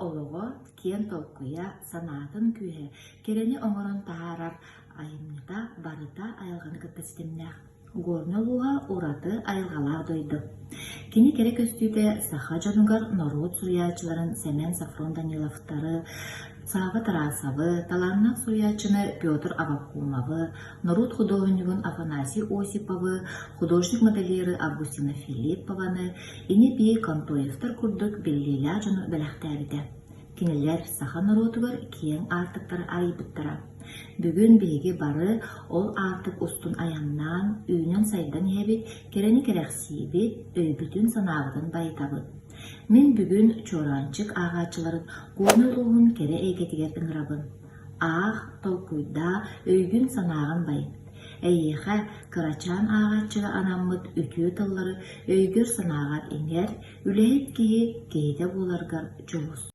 ologo kiyen tolkuya sanatın kühe kereni oңорон taharar ayımnıta barıta ayılgаны kıttasitimnäh. Горнолуга ураты айылгалар дойду. Кини кере көстүйде саха жонугар народ суриячыларын Семен Сафрон Даниловтары, Сава Тарасовы, таланнак суриячыны Петр Авакумовы, народ художнигын Афанасий Осиповы, художник-модельері Августина Филиппованы, ини бей Кантоевтар курдук беллеля жону бәләхтәбіде. Кинелер саха народугар киен артыктар айбыттара. Бүгін беги бары ол артык устун аяннан, үйнен сайдан ебит, керени керексибит, өйбүтүн санағыдан байтабыт. Мен бүгін чоранчык ағачыларын горнолуғын кере эгетигер ыңрабын. Ақ толкуйда өйгүн санағын байын. Эйеха кырачан ағачыға анаммыт үтүү тыллары өйгөр санағар иңер, үлэхит киһи кейде боларгар жолус.